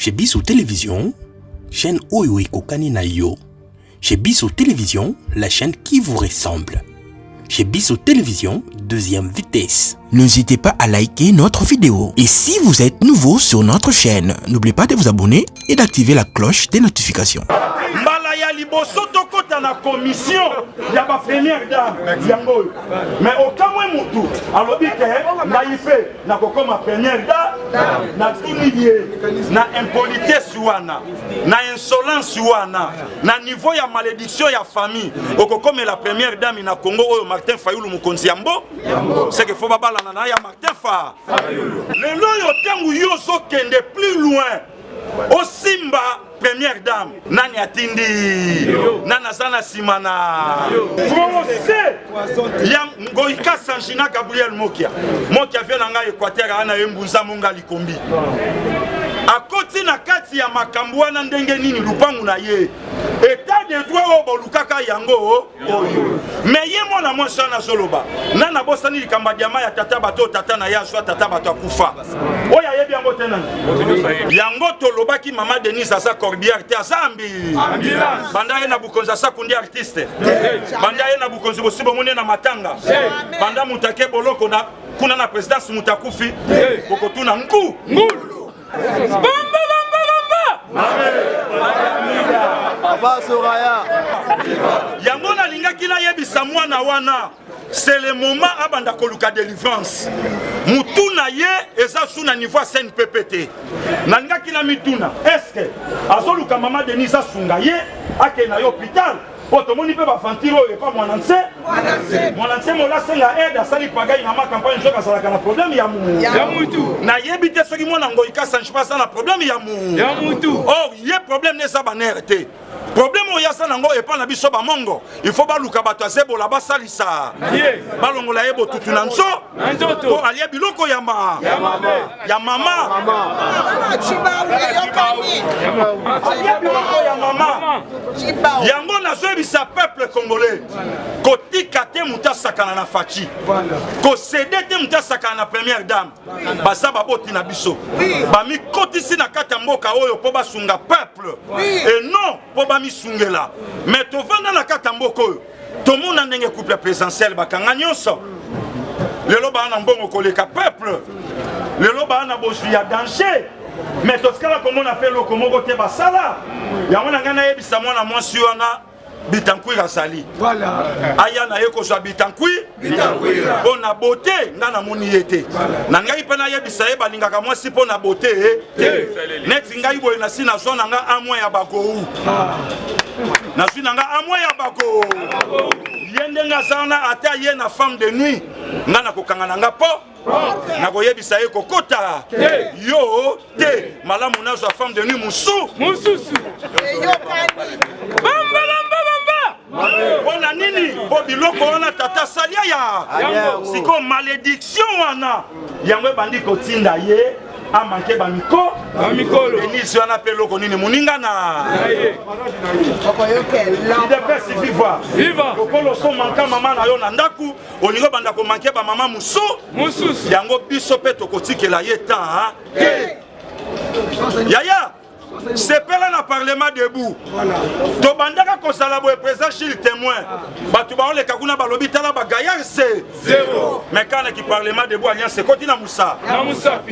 Chez Bissou Télévision, chaîne Oyo Kokani na yo. Chez Bissou Télévision, la chaîne qui vous ressemble. Chez Bissou Télévision, deuxième vitesse. N'hésitez pas à liker notre vidéo. Et si vous êtes nouveau sur notre chaîne, n'oubliez pas de vous abonner et d'activer la cloche des notifications. Malaya liboso tokota na commission ya ba première dame yango. Mais aucun mutu alobi ke na ife na kokoma première dame na timidie na impolitesse wana na insolence wana na niveau ya malédiction ya famille okokome la première dame na Congo oyo Martin Fayulu mukonzi yambo c'est que faut babala na ya Martin Fayulu le loyo tangu yo so kende plus loin au Simba première dame nani atindi nana sana simana ya ngoika Sanjina Gabriel Mokia vient nga Équateur ana embunza monga likombi akoti na kati ya makambwa na ndenge nini lupangu na ye état de droit obo lukaka yango oyo mais ye mona moi sana zoloba nana bosani likamba diama ya tata bato tata na ya so tata bato akufa oya yebi yango tena yango tolobaki mama Denise asa corbière te azambi ambulance banda ye na bukonza sa kundi artiste banda ye na bukonzi bosibo mone na matanga banda mutake boloko na kuna na présidence mutakufi kokotuna ngulu Bamba Papa Soraya Yangona linga kila yebisa mwana wana c'est le moment abanda koluka délivrance mutuna ye eza suna niveau CNPPT nalinga kila mituna est-ce que azoluka mama Denise asunga ye akena yo hôpital otomoni pe ba fantiro et pas mwananse mola senga aide asali pagai na ma campagne joka sala kana problème ya mutu na yebite soki mwana ngoika sanji pas na problème ya mutu oh ye problème ne sa banerte problème o ya sana ngo et pas na biso ba mongo il faut ba luka bato azebola ba salisa balongola yebo tutu na nso to alia biloko ya mama yango na sa peuple congolais kotika te muta sakana na fachi ko cédé te muta sakana na première dame basa baboti na biso ba mi kotisi na kata mboka oyo po basunga peuple et non po ba mi sungela mais to vanda na kata mboka oyo to mona ndenge couple présidentiel bakanga nyonso lelo ba na mbongo koleka peuple lelo ba na bosu ya danger mais to skala comme on appelle le komoko te basala yango na ngana yebisa mwana mwasi wana Bitankoui Rasali. Voilà. Aya na yeko so Bitankoui. On a beauté ngana moni yete. Na ngai pena yebisa ye balingaka mwasi po na beauté net ngai boy na sina zona nga amwa ya bako. Na sina nga amwa ya bako. Yende nga sana ata ye na femme de nuit. Ngana kokanga nga po. Na koyebisa ye kokota. Yo te malamu nazo femme de nuit mususu. Yo kani. Wana nini po biloko wana tata salia ya siko malédiction wana yango bandi kotinda ye amanke ba mikolo Denise wana pe loko nini muninga na viva kokolo so manka mama na yo na ndaku olingo banda ko manke ba mama mususu yango biso pe tokotikela ye ta yaya c'est pas là dans le Parlement debout. Tobandaka Kosalabo est présent chez le témoin. Batoubaon les Kaguna Balobita là Bagayar c'est 0. Mais quand le Parlement debout alliance c'est continue Moussa.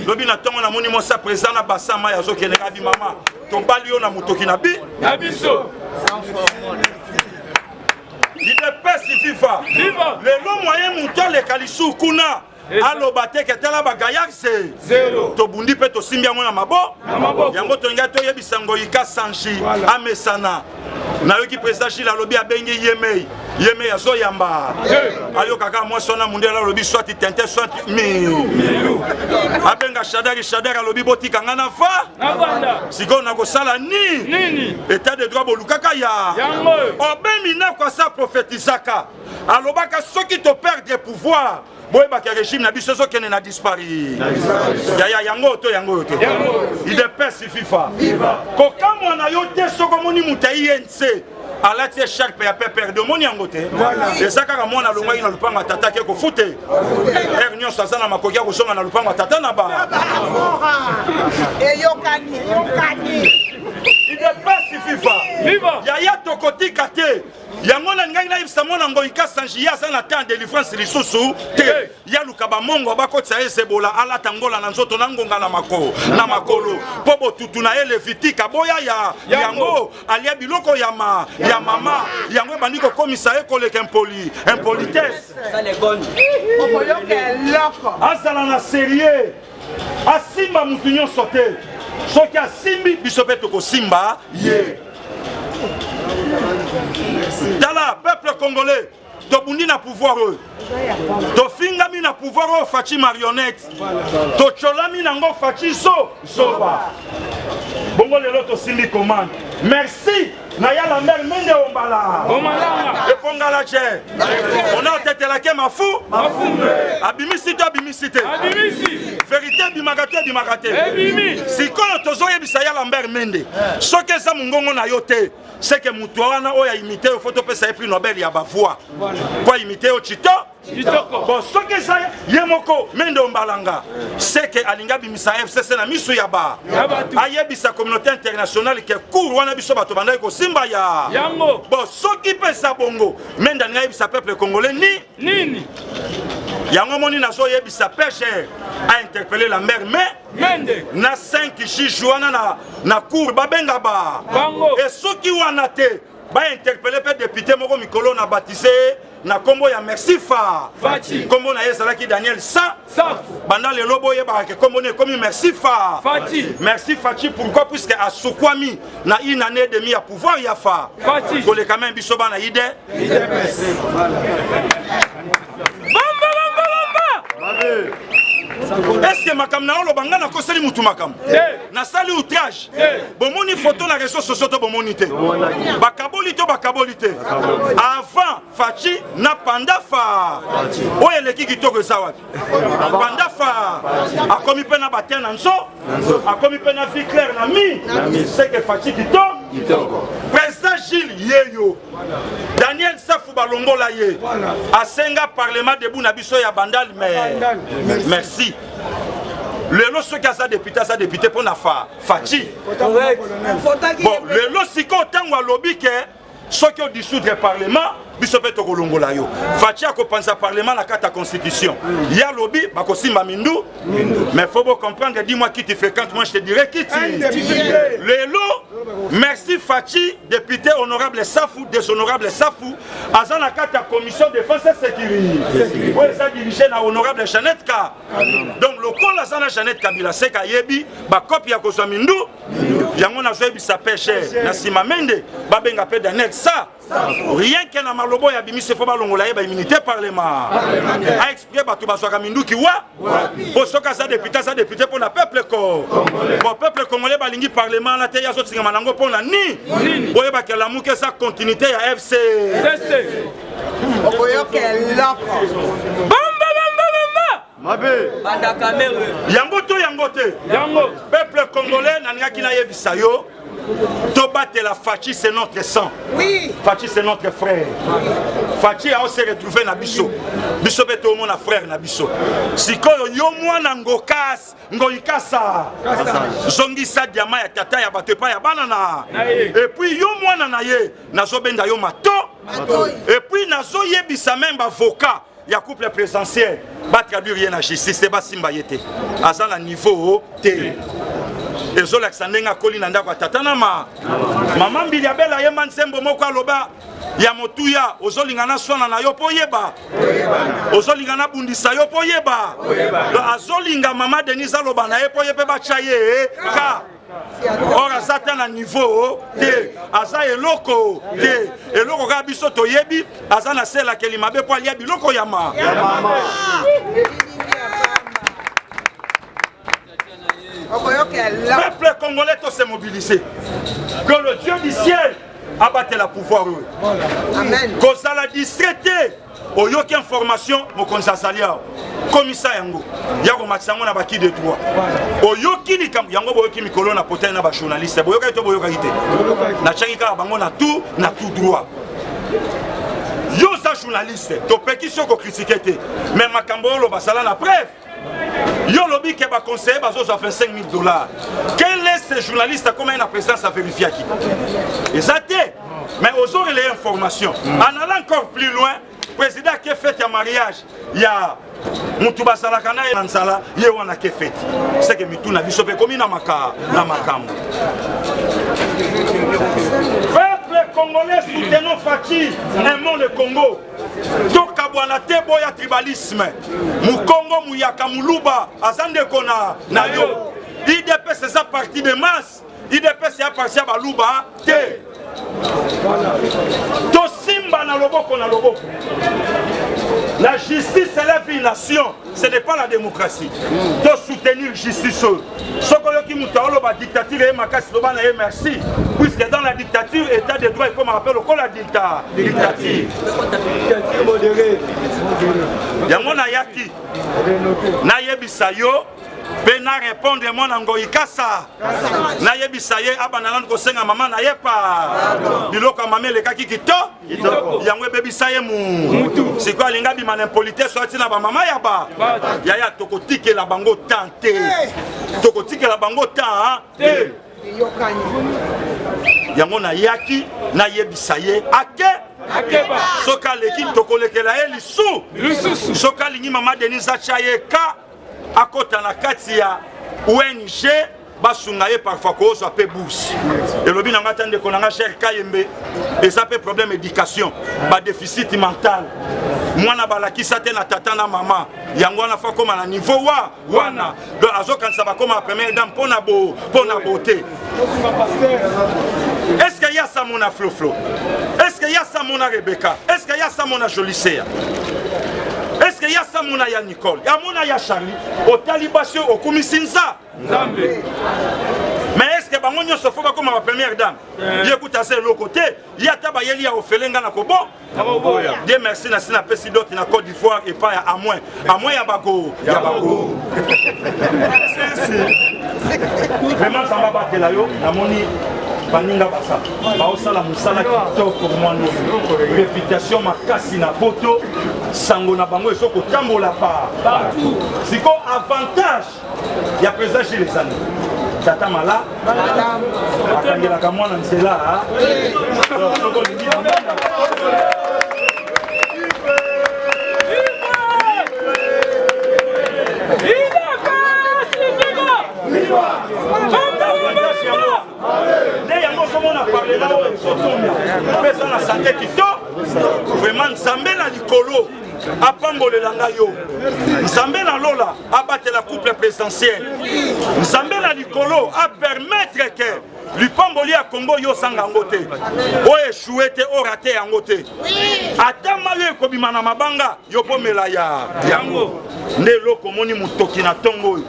Lobi na tongo na moni Moussa présent na Bassama yazo kenera di mama. Tombalio na mutoki na bi. Abiso. Il dépêche si FIFA. Le long moyen mouton les Kalisou kuna. Allo bate ke tala bagayar c'est 0. To bundi pe to simbia mona mabo yango to nga to yebisa ngoika sanji amesana na yoki président Chila lobi abengi yeme azo yamba ayo kaka moi sona mundela lobi soit tente soit milu abenga shadari lobi botika ngana fa siko na ko sala nini état de droit bolukaka ya obemi na kwa sa prophétisaka alobaka soki to perdre pouvoir boy baka régime na biso zo kene na dispari ya yango to il dépêche FIFA ko kamwa na yo te soko moni mutai yense alati écharpe ya pepere de moni yango te eza kaka mwana alongwaki na lupango tata ake kofute ere nyonso aza na makoki ya kosonga na lupango tata na ba eyokani il dépasse FIFA yaya tokotika te yango na ngai nayebisa mwana ngoyika sanji ya aza na temps de délivrance lisusu te ya luka bamongo bakotisa ezebola alata ngola na nzoto na ngonga na makolo mpo botutu na ye levitika boya yango alia biloko ya mama yango ebandi kokomisa ye koleka impolitesse azala na serie asimba mutu nyonso te soki asimbi biso mpe tokosimba ye tala peuple congolais tobundi na pouvoir oyo tofingami na pouvoir oyo faci marionnette tocholami nango faci zoba bongo lelo tosimbi commande merci na ya la mère mende ombala epongala che ona otetelake mafu abimisi te vérité bimaka te sikoyo tozoyebisa ya la mère mende soki eza mongongo na yo te c'est que mutu wana oyo imité yo faut topesa ye prix Nobel ya bavoix po imité yo kitoko bon soki eza ye moko mende ombalanga c'est que alinga bimisa FCC na miso ya ba ayebisa communauté internationale ke cour wana biso bato bandaki kosimba ya bon soki pesa bongo mende alinga yebisa peuple congolais nini yango moni nazoyebisa pêcheur a interpellé la mère mais na 5-6 jours na cour babenga ba et soki wana te ba interpellé pe député moko mikolo na baptisé na kombo ya merci fa kombo na ezalaki Daniel Sa banda lelo boyeba ke kombo ne komi merci fa merci Fachi pourquoi puisque asukwami na une année et demie ya pouvoir ya fa koleka même biso bana ide est-ce que makam na olo banga na koseli mutu makam na sali outrage bomoni photo na réseaux sociaux to bomoni te bakaboli te avant Fachi na panda fa oye leki kitoko sawapi panda fa akomi pe na baten na nso akomi pe na vie claire na mi c'est que Fachi kitoko président Gilles yeyo Daniel Safou balongola ye asenga parlement debout na biso ya bandal mais merci lelo soki aza député pour na Fachi bon lelo siko tango alobi ke soki o dissoudre parlement biso pe tokolongola yo Fachi akopanza parlement na kata constitution ya lobi bakosimba mindu mais faut vous comprendre dis-moi qui tu fréquentes moi je te dirai qui tu lelo merci Fachi député honorable Safou déshonorable Safou aza na kata commission défense et sécurité ouais ça dirigé na honorable Jeannette Ka donc le col aza na Jeannette Kabila c'est ka yebi ba copie ya kozwa mindu yango na zoyebi sa pêche na sima mende babenga pe Daniel Sa rien que na malobo ya bimise fo balongola ye ba immunité parlement a expliqué bato bazwaka minduki wa po soka za député pour na peuple bon peuple congolais balingi parlement na te ya zo tsinga manango pour na ni boye ba kala muke sa continuité ya FC okoyo ke loko mabe banda kamere yango te peuple congolais na ngaki na yebisa yo Tobatte la Fachi c'est notre sang. Oui. Fachi c'est notre frère. Fachi a aussi retrouvé Nabiso. Biso beto mon frère Nabiso. Sikoyo yo mwana ngokas ngoikasa. Zongi sa diama ya tata ya batepa ya banana. Et puis yo mwana na ye nazo benda yo mato. Et puis nazo yebisa même avocat. Il y a couple présidentiel. Ba traduire rien à justice, c'est pas simba yete. Asa na niveau T. Ezo Alexandre Ngakoli nanda kwa tatana mama mbili ya bela ye mansembo moko aloba ya motuya ozolingana swana na yo po yeba ozolingana bundisa yo po yeba azolinga mama Denise aloba na ye po yebe ba chaye ka or azata na niveau te aza eloko te eloko ka biso to yebi aza na sela kelima be po alia biloko ya mama. Le peuple congolais doit se mobiliser. Que le Dieu du ciel abatte la pouvoir. Amen. Que ça la distraité. oyoki information mokonzi azali awa komisa yango ya komatisa yango na baki de droit oyoki likambo yango boyoki mikolo na potani na bajournaliste boyokaki to boyokaki te natiaki kaka bango na tout droit yo za journaliste topeki soko critiquer te mais makambo oyo basala na preuve yo lobi ke ba conseiller bazozwa $25,000 quel est ce journaliste comme un présidence à vérifier qui exacté mais aux autres les informations en allant encore plus loin président qui fait un mariage il y a mutu basalaka na ye nzala ye wana ke fête c'est que mitu na biso pe komi na makambo peuple congolais soutenons Fachi aimons le Congo tokabwana te boya tribalisme mukongo muyaka muluba azande kona na yo IDP c'est sa partie de masse IDP c'est à partir ba luba te to simba na loboko la justice élève une nation ce n'est pas la démocratie to soutenir justice sokolo ki mutaolo ba dictature et makasi loba na merci puisque dans la dictature état de droit comme on rappelle au la dictature modérée yango na yaki na yebisa yo pe na répondre mon ngoyi kasa na yebisa ye abanana ko senga mama na yepa biloko mama le kaki kito yango bebisa ye mutu c'est quoi linga bi man impolitesse sorti na ba mama ya ba ya tokotike la bango tante tokotike la bango tante yango na yaki na yebisa ye akeba soka leki tokolekela ye lisu soka lingi mama Denise Chayeka akota na kati ya ONG basunga ye parfois kozwa pe bourse elobi na ngata ndeko na nga cher Kayembe eza pe problème éducation ba déficit mental mwana balakisa te na tata na mama yango na fa koma na niveau wana donc azokanisa bakoma première dame pona beauté est-ce que y a ça mona Flo est-ce que y a ça mona Rebecca est-ce que y a ça mona Jolicea est-ce qu'il y a ça mon ya Nicole ya mon ya Charlie au talibation au komisinza mais est-ce que bango nyonso faut pas comme ma première dame écoute à ce côté il y a taba yeli ya ofelenga na kobo Dieu merci na sina pesi d'autres na Côte d'Ivoire et pas à moins ya bago vraiment ça m'a battu là yo na moni baninga basa baosala musala kitoko mwana réputation makasi na poto sango na bango esoko tambola partout siko avantage ya président chez les amis tata mala akangela ka mwana nzela on a parlé là où la santé qui vraiment Nzambe na likolo apambolela ngayo Nzambe na lola abattre la couple présidentielle Nzambe na likolo a permettre que lipamboli ya Congo yo sanga ngote o échoué te o raté yangote ata mayo ekobima na mabanga yo pomela ya yango nde loko moni mutoki na tongo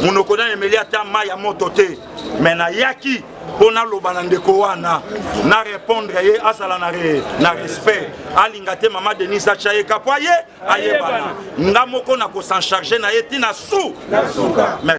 munoko na emeli ata maya moto te mais na yaki pona lobana ndeko wana na répondre ye asala na respect alinga te mama Denise Chayeka poye ayebana nga moko na ko s'en charger na yeti na suka